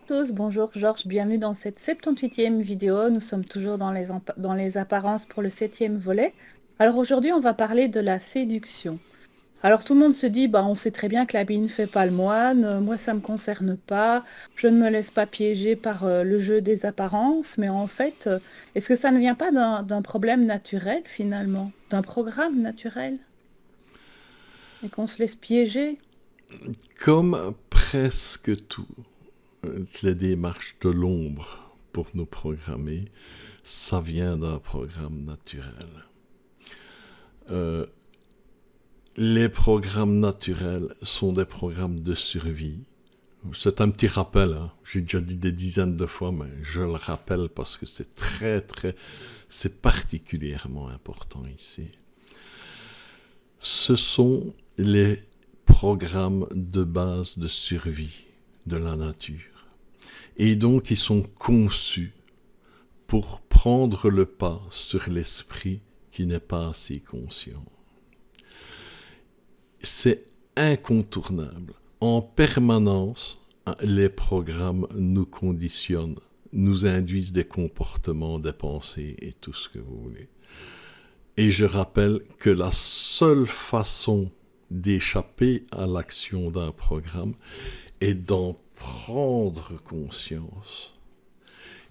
Tous, bonjour Georges, bienvenue dans cette 78e vidéo. Nous sommes toujours dans les apparences pour le 7e volet. Alors aujourd'hui, on va parler de la séduction. Alors tout le monde se dit, bah, on sait très bien que l'habit ne fait pas le moine, moi ça ne me concerne pas, je ne me laisse pas piéger par le jeu des apparences, mais en fait, est-ce que ça ne vient pas d'un problème naturel finalement, d'un programme naturel, et qu'on se laisse piéger? Comme presque tout, les démarches de l'ombre pour nous programmer, ça vient d'un programme naturel. Euh, les programmes naturels sont des programmes de survie. C'est un petit rappel, hein. J'ai déjà dit des dizaines de fois, mais je le rappelle parce que c'est particulièrement important ici. Ce sont les programmes de base de survie de la nature. Et donc, ils sont conçus pour prendre le pas sur l'esprit qui n'est pas assez conscient. C'est incontournable. En permanence, les programmes nous conditionnent, nous induisent des comportements, des pensées et tout ce que vous voulez. Et je rappelle que la seule façon d'échapper à l'action d'un programme est d'en prendre conscience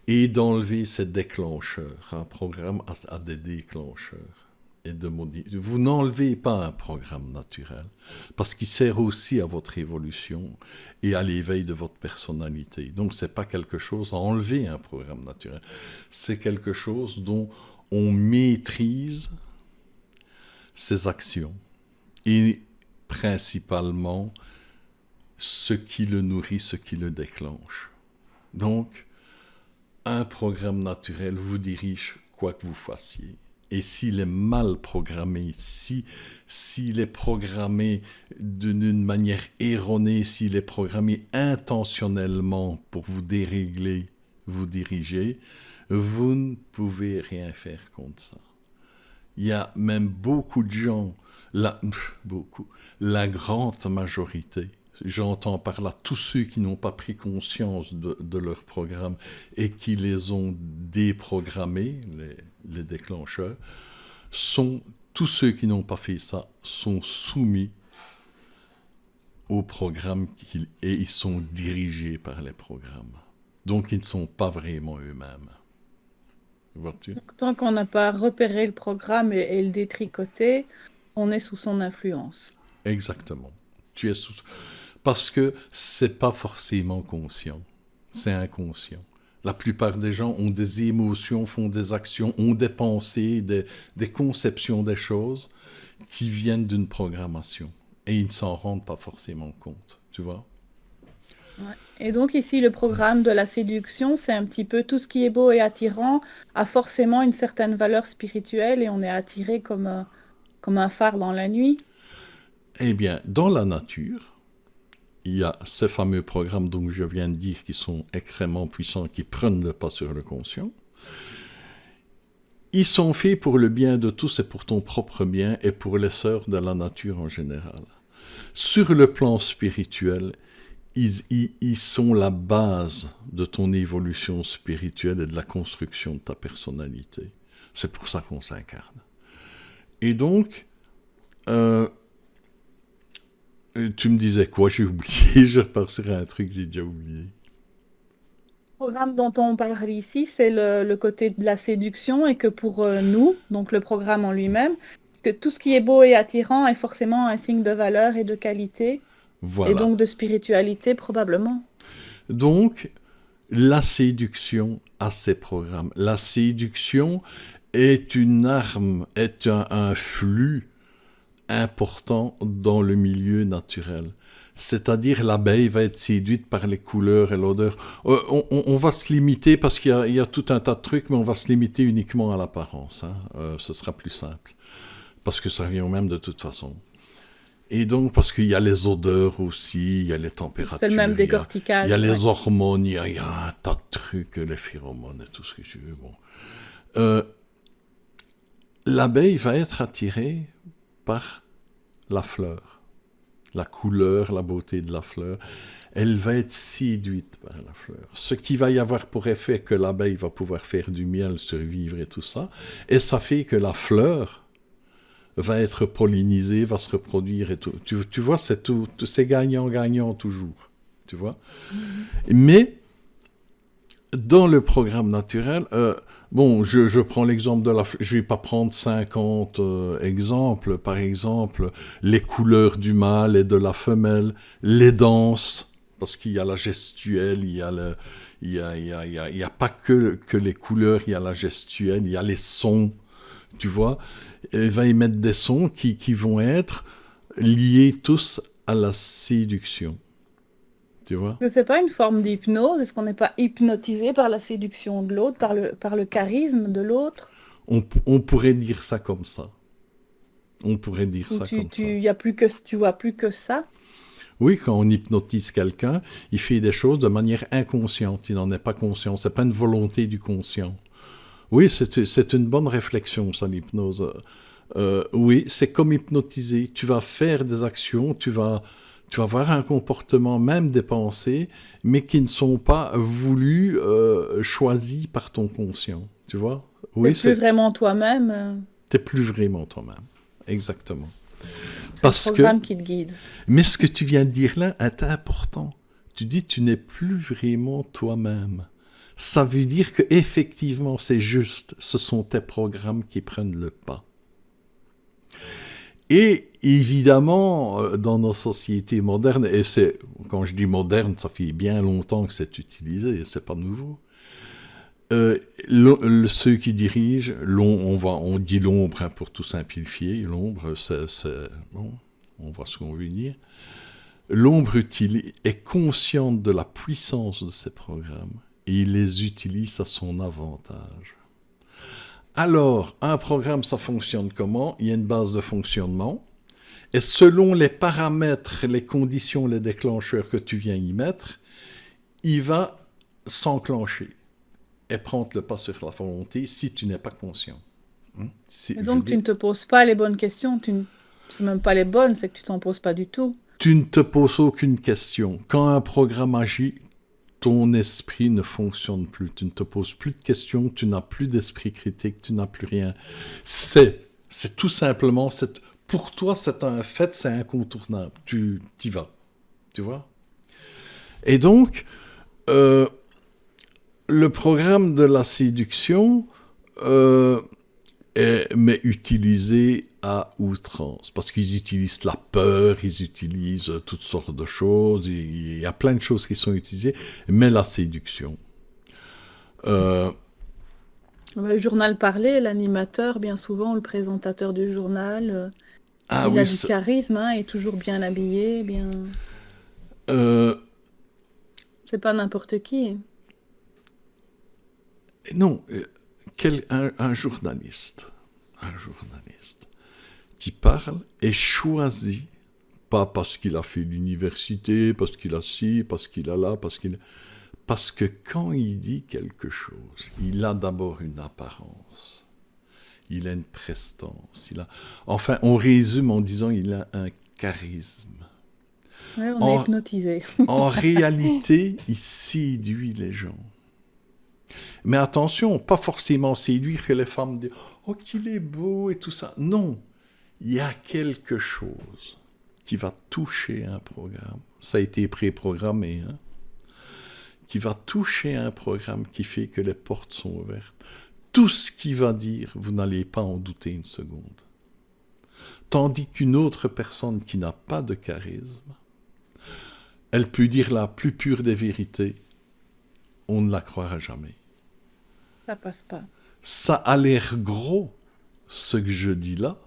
et d'enlever ces déclencheurs. Un programme a des déclencheurs. Vous n'enlevez pas un programme naturel, parce qu'il sert aussi à votre évolution et à l'éveil de votre personnalité. Donc ce n'est pas quelque chose à enlever, un programme naturel. C'est quelque chose dont on maîtrise ses actions et principalement ce qui le nourrit, ce qui le déclenche. Donc, un programme naturel vous dirige quoi que vous fassiez. Et s'il est mal programmé, s'il est programmé d'une manière erronée, s'il est programmé intentionnellement pour vous dérégler, vous diriger, vous ne pouvez rien faire contre ça. Il y a même beaucoup de gens, la grande majorité, j'entends par là tous ceux qui n'ont pas pris conscience de leur programme et qui les ont déprogrammés, les déclencheurs, tous ceux qui n'ont pas fait ça sont soumis au programme et ils sont dirigés par les programmes. Donc ils ne sont pas vraiment eux-mêmes. Vois-tu? Tant qu'on n'a pas repéré le programme et le détricoté, on est sous son influence. Exactement. Tu es sous... Parce que c'est pas forcément conscient, c'est inconscient. La plupart des gens ont des émotions, font des actions, ont des pensées, des conceptions des choses qui viennent d'une programmation. Et ils ne s'en rendent pas forcément compte, tu vois? Ouais. Et donc ici, le programme de la séduction, c'est un petit peu tout ce qui est beau et attirant a forcément une certaine valeur spirituelle et on est attiré comme un phare dans la nuit. Eh bien, dans la nature, il y a ces fameux programmes dont je viens de dire qui sont extrêmement puissants, qui prennent le pas sur le conscient. Ils sont faits pour le bien de tous et pour ton propre bien et pour les sœurs de la nature en général. Sur le plan spirituel, ils sont la base de ton évolution spirituelle et de la construction de ta personnalité. C'est pour ça qu'on s'incarne. Et donc, euh, tu me disais quoi? J'ai oublié, je repars sur un truc que j'ai déjà oublié. Le programme dont on parle ici, c'est le côté de la séduction et que pour nous, donc le programme en lui-même, que tout ce qui est beau et attirant est forcément un signe de valeur et de qualité et Voilà. donc de spiritualité probablement. Donc, la séduction a ses programmes. La séduction est une arme, est un flux important dans le milieu naturel. C'est-à-dire l'abeille va être séduite par les couleurs et l'odeur. On va se limiter, parce qu'il y a tout un tas de trucs, mais on va se limiter uniquement à l'apparence. Hein. Ce sera plus simple, parce que ça vient au même de toute façon. Et donc, parce qu'il y a les odeurs aussi, il y a les C'est le même températures, il y a décortiquage, ouais. les hormones, il y a un tas de trucs, les phéromones et tout ce que tu veux. Bon. Euh, L'abeille va être attirée par la fleur. la couleur, la beauté de la fleur, elle va être séduite par la fleur. Ce qui va y avoir pour effet que l'abeille va pouvoir faire du miel, survivre et tout ça, et ça fait que la fleur va être pollinisée, va se reproduire et tout. Tu vois, c'est gagnant-gagnant toujours, tu vois. Mais dans le programme naturel, je prends l'exemple de la fleur, je ne vais pas prendre 50 exemples, par exemple, les couleurs du mâle et de la femelle, les danses, parce qu'il y a la gestuelle, il y a pas que les couleurs, il y a la gestuelle, il y a les sons, tu vois. Il va y mettre des sons qui vont être liés tous à la séduction. Tu vois? C'est pas une forme d'hypnose? Est-ce qu'on n'est pas hypnotisé par la séduction de l'autre, par le charisme de l'autre? On pourrait dire ça comme ça. On pourrait dire Ou ça comme ça. tu vois plus que ça? Oui, quand on hypnotise quelqu'un, il fait des choses de manière inconsciente. Il n'en est pas conscient. C'est pas une volonté du conscient. Oui, c'est une bonne réflexion, ça, l'hypnose. Oui, c'est comme hypnotiser. Tu vas faire des actions, tu vas avoir un comportement, même des pensées, mais qui ne sont pas voulues, choisies par ton conscient. Tu vois? Oui, T'es plus vraiment toi-même. t'es plus vraiment toi-même. Exactement. C'est le Parce que, programme qui te guide. mais ce que tu viens de dire là est important. Tu dis tu n'es plus vraiment toi-même. Ça veut dire que effectivement c'est juste. Ce sont tes programmes qui prennent le pas. Et évidemment, dans nos sociétés modernes, et quand je dis moderne, ça fait bien longtemps que c'est utilisé, c'est pas nouveau. Ceux qui dirigent, on dit l'ombre pour tout simplifier. L'ombre, bon, on voit ce qu'on veut dire. L'ombre est consciente de la puissance de ces programmes et il les utilise à son avantage. Alors, un programme, ça fonctionne comment? Il y a une base de fonctionnement. Et selon les paramètres, les conditions, les déclencheurs que tu viens y mettre, il va s'enclencher et prendre le pas sur la volonté si tu n'es pas conscient. Et donc, tu ne te poses pas les bonnes questions. C'est même pas les bonnes, c'est que tu t'en poses pas du tout. Tu ne te poses aucune question. Quand un programme agit, ton esprit ne fonctionne plus. Tu ne te poses plus de questions, tu n'as plus d'esprit critique, tu n'as plus rien. C'est tout simplement, pour toi, c'est un fait, c'est incontournable. Tu y vas. Tu vois? Et donc, le programme de la séduction mais utilisé à outrance. Parce qu'ils utilisent la peur, ils utilisent toutes sortes de choses, il y a plein de choses qui sont utilisées, mais la séduction. Le journal parlé, l'animateur, bien souvent, le présentateur du journal, il a du charisme, hein, est toujours bien habillé, bien... C'est pas n'importe qui. Non, un journaliste qui parle est choisi, pas parce qu'il a fait l'université, parce qu'il a ci, parce qu'il a là, parce que quand il dit quelque chose, il a d'abord une apparence, il a une prestance, enfin, on résume en disant il a un charisme. Ouais, on est hypnotisé. En réalité, il séduit les gens. Mais attention, pas forcément séduire que les femmes disent « Oh, qu'il est beau » et tout ça. Non, il y a quelque chose qui va toucher un programme. Ça a été préprogrammé, hein, qui va toucher un programme qui fait que les portes sont ouvertes. Tout ce qu'il va dire, vous n'allez pas en douter une seconde. Tandis qu'une autre personne qui n'a pas de charisme, elle peut dire la plus pure des vérités, on ne la croira jamais. Ça passe pas. Ça a l'air gros, ce que je dis là,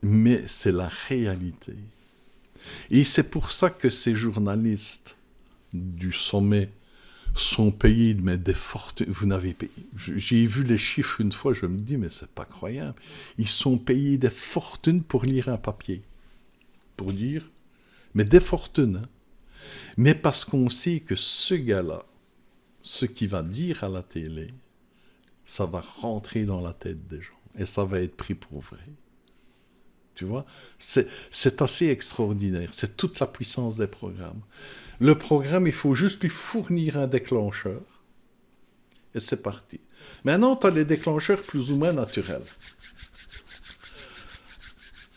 mais c'est la réalité. Et c'est pour ça que ces journalistes du sommet sont payés mais des fortunes. Vous n'avez payé. J'ai vu les chiffres une fois, je me dis, mais c'est pas croyable. Ils sont payés des fortunes pour lire un papier. Pour dire, mais des fortunes. Hein. Mais parce qu'on sait que ce gars-là, ce qu'il va dire à la télé, ça va rentrer dans la tête des gens. Et ça va être pris pour vrai. Tu vois, c'est assez extraordinaire. C'est toute la puissance des programmes. Le programme, il faut juste lui fournir un déclencheur. Et c'est parti. Maintenant, tu as les déclencheurs plus ou moins naturels.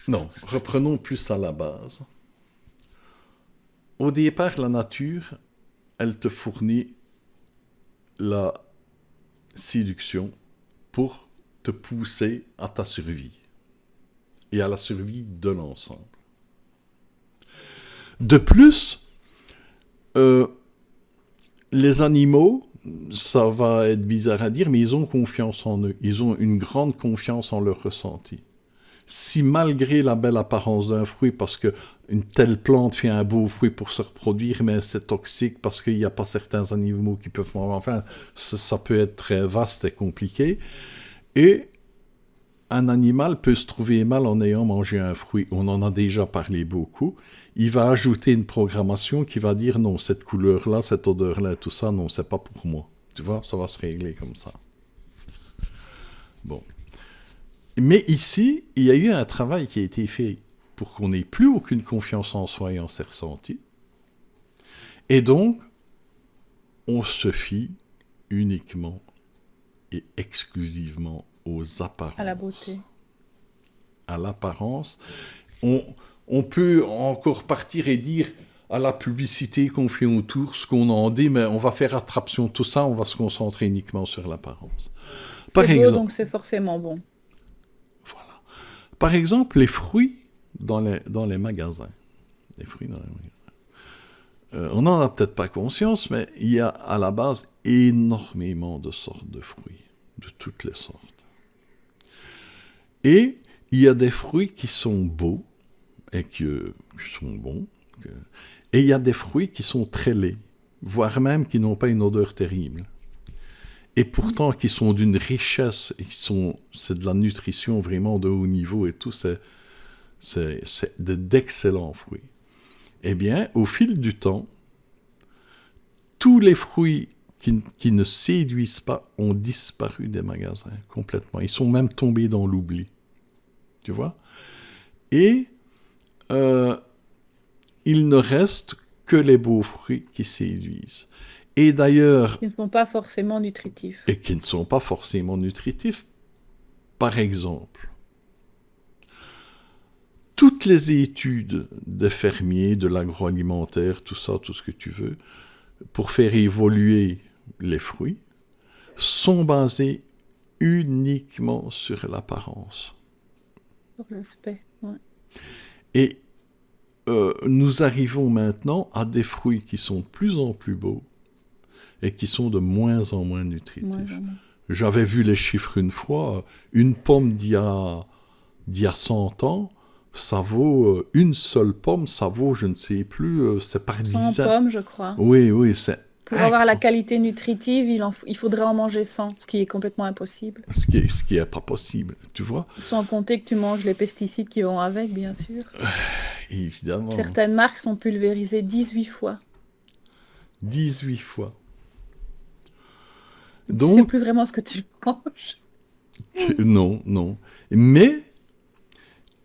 Non, reprenons plus à la base. Au départ, la nature, elle te fournit la séduction pour te pousser à ta survie et à la survie de l'ensemble. De plus, les animaux, ça va être bizarre à dire, mais ils ont confiance en eux. Ils ont une grande confiance en leur ressenti. Si malgré la belle apparence d'un fruit, parce qu'une telle plante fait un beau fruit pour se reproduire, mais c'est toxique parce qu'il n'y a pas certains animaux qui peuvent... Enfin, ça peut être très vaste et compliqué. Et un animal peut se trouver mal en ayant mangé un fruit. On en a déjà parlé beaucoup. Il va ajouter une programmation qui va dire non, cette couleur-là, cette odeur-là, tout ça, non, c'est pas pour moi. Tu vois, ça va se régler comme ça. Bon. Mais ici, il y a eu un travail qui a été fait pour qu'on n'ait plus aucune confiance en soi et en ses ressentis. Et donc, on se fie uniquement et exclusivement aux apparences. À la beauté. À l'apparence. On peut encore partir et dire à la publicité qu'on fait autour, ce qu'on en dit, mais on va faire abstraction de tout ça, on va se concentrer uniquement sur l'apparence. C'est beau, donc c'est forcément bon. Voilà. Par exemple, les fruits dans les magasins. Les fruits dans les magasins. On n'en a peut-être pas conscience, mais il y a à la base énormément de sortes de fruits, de toutes les sortes. Et il y a des fruits qui sont beaux et qui sont bons, et il y a des fruits qui sont très laids, voire même qui n'ont pas une odeur terrible. Et pourtant qui sont d'une richesse, et c'est de la nutrition vraiment de haut niveau et tout, c'est d'excellents fruits. Eh bien, au fil du temps, tous les fruits qui ne séduisent pas ont disparu des magasins complètement. Ils sont même tombés dans l'oubli. Tu vois ? Et il ne reste que les beaux fruits qui séduisent. Et d'ailleurs... Qui ne sont pas forcément nutritifs. Et qui ne sont pas forcément nutritifs. Par exemple, toutes les études des fermiers, de l'agroalimentaire, tout ça, tout ce que tu veux, pour faire évoluer les fruits, sont basées uniquement sur l'apparence. Sur l'aspect, ouais. Et nous arrivons maintenant à des fruits qui sont de plus en plus beaux et qui sont de moins en moins nutritifs. J'avais vu les chiffres une fois, une pomme d'il y a 100 ans, ça vaut, une seule pomme, ça vaut, je ne sais plus, c'est par dizaines. 100 pommes, je crois. Oui, c'est... Pour avoir la qualité nutritive, il faudrait en manger 100, ce qui est complètement impossible. Ce qui est pas possible, tu vois. Sans compter que tu manges les pesticides qui vont avec, bien sûr. Évidemment. Certaines marques sont pulvérisées 18 fois. 18 fois. Donc, tu ne sais plus vraiment ce que tu manges. Non. Mais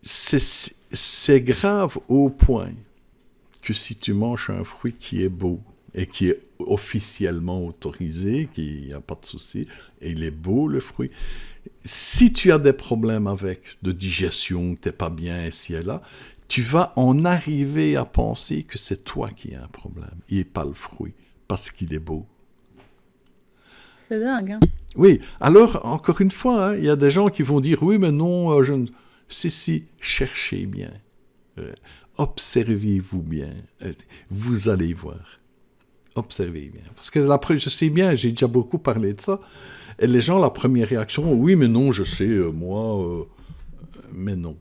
c'est grave au point que si tu manges un fruit qui est beau et qui est officiellement autorisé, qu'il n'y a pas de souci, et il est beau le fruit, si tu as des problèmes avec de digestion, que tu n'es pas bien ici et là, tu vas en arriver à penser que c'est toi qui as un problème, et pas le fruit, parce qu'il est beau. C'est dingue, hein? Oui, alors, encore une fois, il y a des gens qui vont dire, oui, mais non, si, cherchez bien, observez-vous bien, vous allez voir, observez bien. Parce que je sais bien, j'ai déjà beaucoup parlé de ça, et les gens, la première réaction, oui, mais non, je sais, moi, mais non.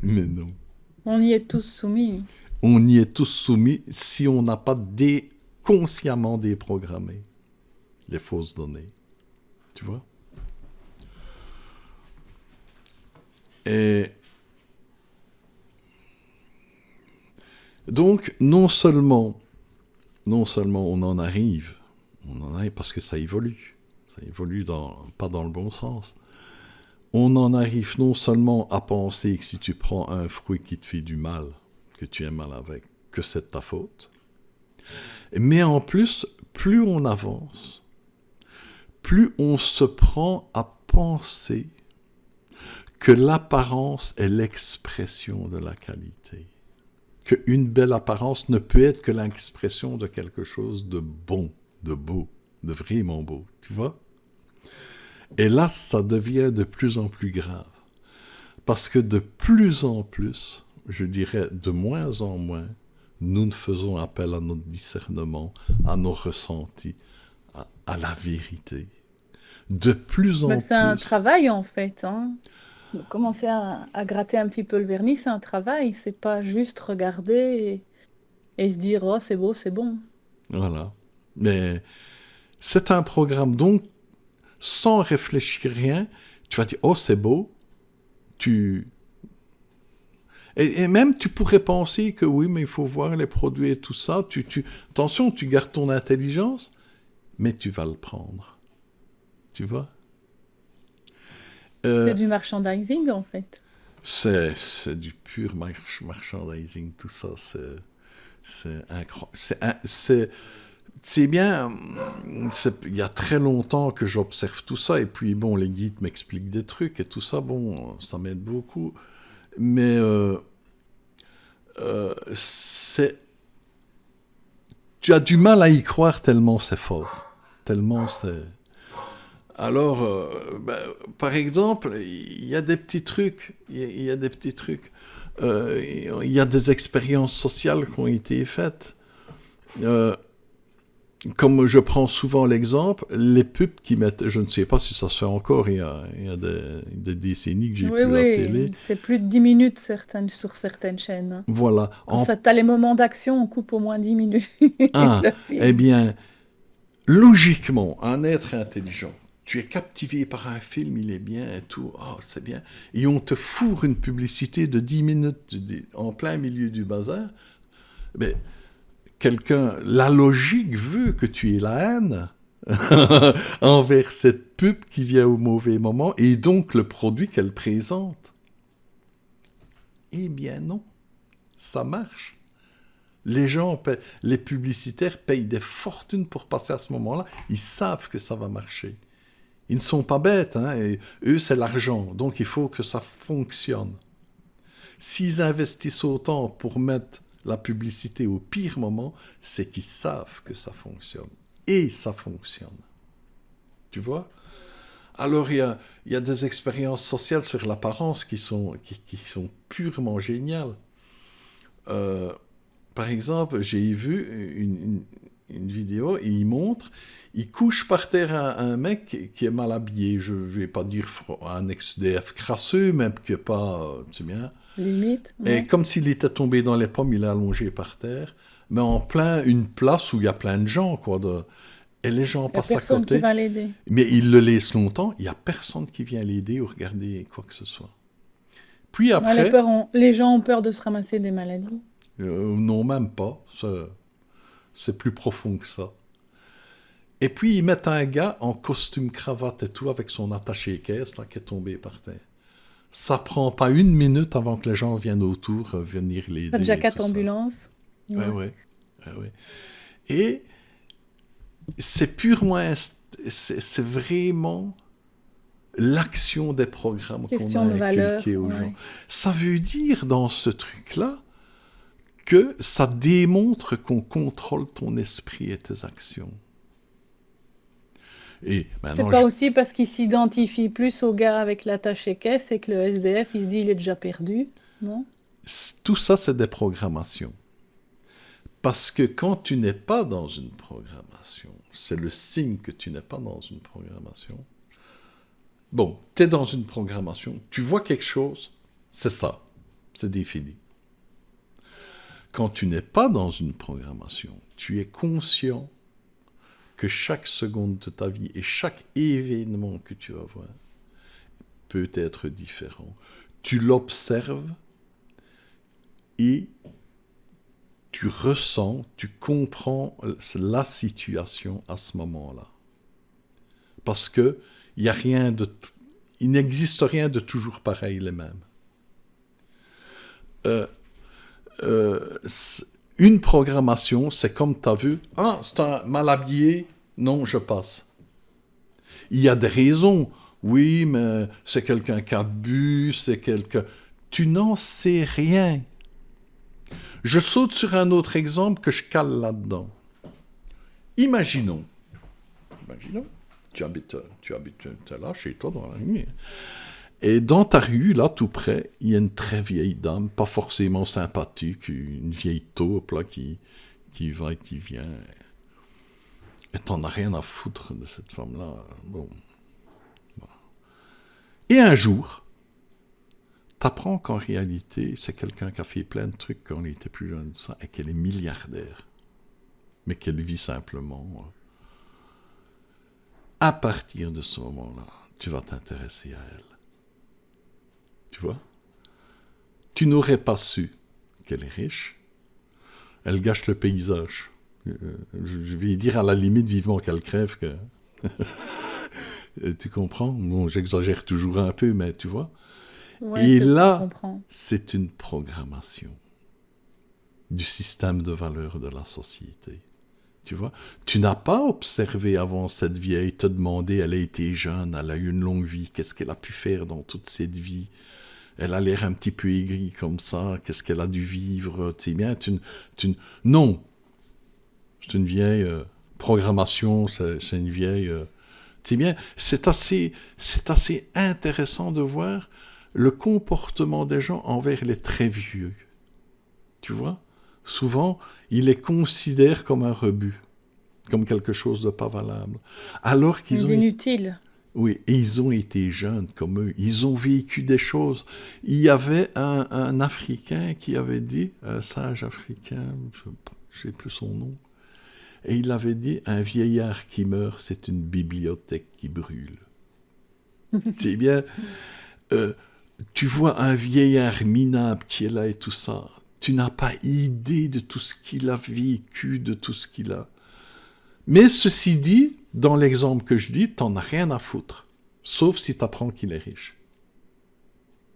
Mais non. On y est tous soumis. On y est tous soumis si on n'a pas consciemment déprogrammé les fausses données. Tu vois? Et donc, non seulement on en arrive parce que ça évolue pas dans le bon sens. on en arrive non seulement à penser que si tu prends un fruit qui te fait du mal, que tu es mal avec, que c'est de ta faute, mais en plus, plus on avance, plus on se prend à penser que l'apparence est l'expression de la qualité. Qu'une belle apparence ne peut être que l'expression de quelque chose de bon, de beau, de vraiment beau, tu vois? Et là, ça devient de plus en plus grave. Parce que de plus en plus, je dirais de moins en moins, nous ne faisons appel à notre discernement, à nos ressentis, à la vérité. De plus en Mais c'est un plus... travail en fait, hein. Commencer à gratter un petit peu le vernis, c'est un travail. C'est pas juste regarder et se dire, oh, c'est beau, c'est bon. Voilà. Mais c'est un programme, donc, sans réfléchir rien, tu vas dire, oh, c'est beau, Et même, tu pourrais penser que oui, mais il faut voir les produits et tout ça. Attention, tu gardes ton intelligence, mais tu vas le prendre. Tu vois? C'est Euh, du merchandising en fait. c'est du pur merchandising, tout ça. C'est incroyable. C'est bien. Il y a très longtemps que j'observe tout ça. Et puis, bon, les guides m'expliquent des trucs et tout ça. Bon, ça m'aide beaucoup. Mais tu as du mal à y croire tellement c'est fort. Tellement c'est... Alors, par exemple, il y a des petits trucs. Il y a des petits trucs. Il y a des expériences sociales qui ont été faites. Euh, Comme je prends souvent l'exemple, les pubs qui mettent, je ne sais pas si ça se fait encore, il y a des décennies que j'ai Oui, plus la oui, télé. c'est plus de 10 minutes sur certaines chaînes, hein. Voilà. Quand ça, t'as les moments d'action, on coupe au moins 10 minutes Ah, le eh film. bien, logiquement, un être intelligent, tu es captivé par un film, il est bien et tout, oh, c'est bien, et on te fourre une publicité de 10 minutes en plein milieu du bazar, mais la logique veut que tu aies la haine envers cette pub qui vient au mauvais moment, et donc le produit qu'elle présente. Eh bien non, ça marche. Les publicitaires payent des fortunes pour passer à ce moment-là. Ils savent que ça va marcher. Ils ne sont pas bêtes, hein, et eux, c'est l'argent. Donc, il faut que ça fonctionne. S'ils investissent autant pour mettre la publicité au pire moment, c'est qu'ils savent que ça fonctionne. Et ça fonctionne. Tu vois? Alors, il y a des expériences sociales sur l'apparence qui sont purement géniales. Euh, Par exemple, j'ai vu une vidéo et il couche par terre un mec qui est mal habillé. Je ne vais pas dire un ex-DF crasseux, même que pas, tu sais bien. Limite, Et ouais. comme s'il était tombé dans les pommes, il est allongé par terre, mais en plein une place où il y a plein de gens, quoi. Et les gens Il n'y a passent à personne qui côté, va l'aider. mais il le laisse longtemps, il n'y a personne qui vient l'aider ou regarder quoi que ce soit. Puis Ouais, après, les gens ont peur de se ramasser des maladies. non, même pas, c'est plus profond que ça. Et puis, ils mettent un gars en costume cravate et tout, avec son attaché-caisse, là, qui est tombé par terre. Ça prend pas une minute avant que les gens viennent autour, venir l'aider Déjà et tout 4 ça. ambulances. Ouais, Ouais. ouais, ouais, ouais. Et c'est purement... C'est vraiment l'action des programmes qu'on a Question de inculqués valeur, aux gens. ouais. Ça veut dire, dans ce truc-là, que ça démontre qu'on contrôle ton esprit et tes actions. Et C'est maintenant, pas aussi parce qu'il s'identifie plus au gars avec l'attaché-caisse et que le SDF, il se dit il est déjà perdu, non? tout ça, c'est des programmations. Parce que quand tu n'es pas dans une programmation, c'est le signe que tu n'es pas dans une programmation. Bon, tu es dans une programmation, tu vois quelque chose, c'est ça, c'est défini. Quand tu n'es pas dans une programmation, tu es conscient que chaque seconde de ta vie et chaque événement que tu vas voir peut être différent. Tu l'observes et tu ressens, tu comprends la situation à ce moment-là. Parce que il n'y a rien de... Il n'existe rien de toujours pareil les mêmes. Une programmation, c'est comme tu as vu, ah, c'est un mal habillé, non, je passe. Il y a des raisons, oui, mais c'est quelqu'un qui a bu, c'est quelqu'un... Tu n'en sais rien. Je saute sur un autre exemple que je cale là-dedans. Imaginons, tu habites là, chez toi, dans la rue, et dans ta rue, là, tout près, il y a une très vieille dame, pas forcément sympathique, une vieille taupe, là, qui va et qui vient. Et t'en as rien à foutre de cette femme-là. Bon. Et un jour, t'apprends qu'en réalité, c'est quelqu'un qui a fait plein de trucs quand il était plus jeune, ça, et qu'elle est milliardaire. Mais qu'elle vit simplement. À partir de ce moment-là, tu vas t'intéresser à elle. Tu vois? Tu n'aurais pas su qu'elle est riche. Elle gâche le paysage. Je vais dire à la limite vivement qu'elle crève. Que... tu comprends? Bon, j'exagère toujours un peu, mais tu vois? Ouais, et là, c'est une programmation du système de valeurs de la société. Tu vois? Tu n'as pas observé avant cette vieille te demander, elle a été jeune, elle a eu une longue vie, qu'est-ce qu'elle a pu faire dans toute cette vie? Elle a l'air un petit peu aigrie comme ça, qu'est-ce qu'elle a dû vivre? Tu sais bien, non! C'est une vieille programmation, c'est une vieille... tu sais bien, c'est assez intéressant de voir le comportement des gens envers les très vieux. Tu vois? Souvent, ils les considèrent comme un rebut, comme quelque chose de pas valable. Alors qu'ils ont... Inutile. Oui, et ils ont été jeunes comme eux. Ils ont vécu des choses. Il y avait un Africain qui avait dit, un sage africain, je ne sais plus son nom, et il avait dit, un vieillard qui meurt, c'est une bibliothèque qui brûle. C'est bien, tu vois un vieillard minable qui est là et tout ça, tu n'as pas idée de tout ce qu'il a vécu, de tout ce qu'il a... Mais ceci dit, dans l'exemple que je dis, t'en as rien à foutre, sauf si tu apprends qu'il est riche.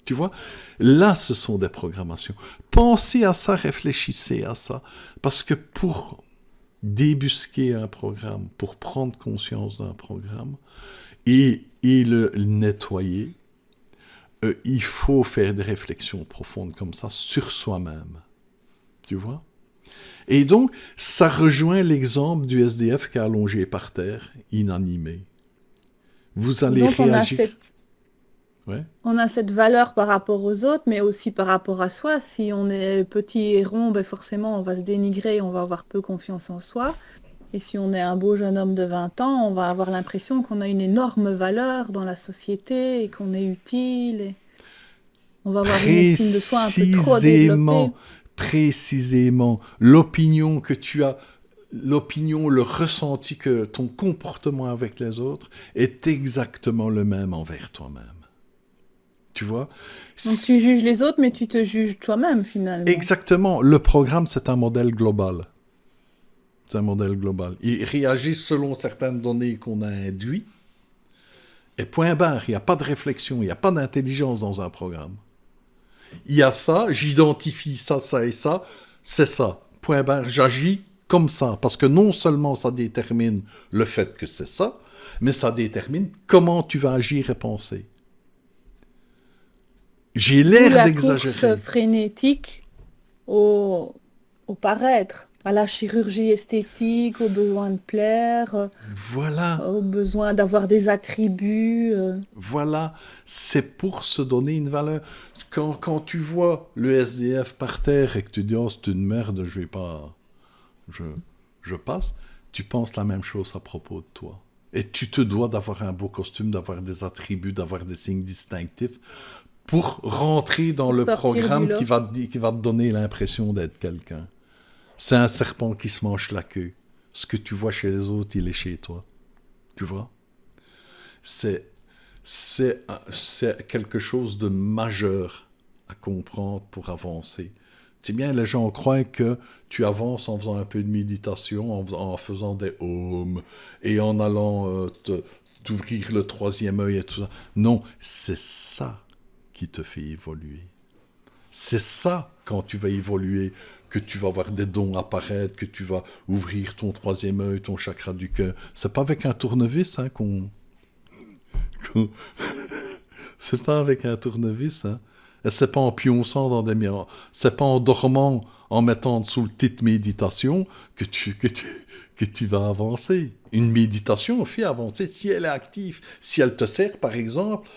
Tu vois? Là, ce sont des programmations. Pensez à ça, réfléchissez à ça, parce que pour débusquer un programme, pour prendre conscience d'un programme et le nettoyer, il faut faire des réflexions profondes comme ça sur soi-même. Tu vois? Et donc, ça rejoint l'exemple du SDF qui est allongé par terre, inanimé. Vous allez donc, réagir... On a cette valeur par rapport aux autres, mais aussi par rapport à soi. Si on est petit et rond, ben forcément, on va se dénigrer, on va avoir peu confiance en soi. Et si on est un beau jeune homme de 20 ans, on va avoir l'impression qu'on a une énorme valeur dans la société et qu'on est utile. Et on va avoir une estime de soi un peu trop développée. Précisément, l'opinion que tu as, l'opinion, le ressenti que ton comportement avec les autres est exactement le même envers toi-même. Tu vois? Donc tu juges les autres, mais tu te juges toi-même finalement. Exactement. Le programme, c'est un modèle global. C'est un modèle global. Il réagit selon certaines données qu'on a induites. Et point barre, il n'y a pas de réflexion, il n'y a pas d'intelligence dans un programme. Il y a ça, j'identifie ça, ça et ça, c'est ça. Point barre, j'agis comme ça. Parce que non seulement ça détermine le fait que c'est ça, mais ça détermine comment tu vas agir et penser. J'ai l'air d'exagérer. La course frénétique au paraître, à la chirurgie esthétique, au besoin de plaire, voilà. au besoin d'avoir des attributs. Voilà, c'est pour se donner une valeur. Quand tu vois le SDF par terre et que tu dis « Oh, c'est une merde, je vais pas... Je passe », tu penses la même chose à propos de toi. Et tu te dois d'avoir un beau costume, d'avoir des attributs, d'avoir des signes distinctifs pour rentrer dans le programme qui va te donner l'impression d'être quelqu'un. C'est un serpent qui se mange la queue. Ce que tu vois chez les autres, il est chez toi. Tu vois? C'est quelque chose de majeur à comprendre pour avancer. C'est bien, les gens croient que tu avances en faisant un peu de méditation, en faisant des ohms, et en allant d'ouvrir le troisième œil et tout ça. Non, c'est ça qui te fait évoluer. C'est ça, quand tu vas évoluer, que tu vas voir des dons apparaître, que tu vas ouvrir ton troisième œil, ton chakra du cœur. C'est pas avec un tournevis qu'on- c'est pas avec un tournevis, hein. Et c'est pas en pionçant dans des miroirs. C'est pas en dormant, en mettant sous le titre méditation que tu vas avancer. Une méditation fait avancer si elle est active, si elle te sert, par exemple,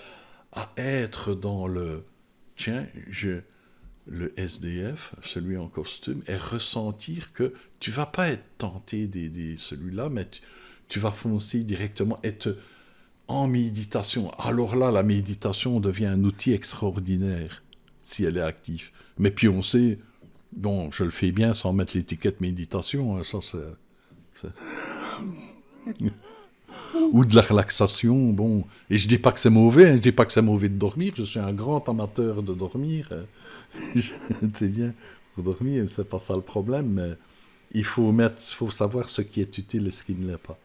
à être dans le... Tiens, le SDF, celui en costume, et ressentir que tu vas pas être tenté d'aider celui-là, mais tu vas foncer directement, être en méditation. Alors là, la méditation devient un outil extraordinaire, si elle est active. Mais puis on sait, bon, je le fais bien sans mettre l'étiquette méditation, hein, ça c'est... Ou de la relaxation, bon. Et je dis pas que c'est mauvais, hein, je dis pas que c'est mauvais de dormir, je suis un grand amateur de dormir. C'est bien, pour dormir, c'est pas ça le problème, mais il faut savoir ce qui est utile et ce qui ne l'est pas.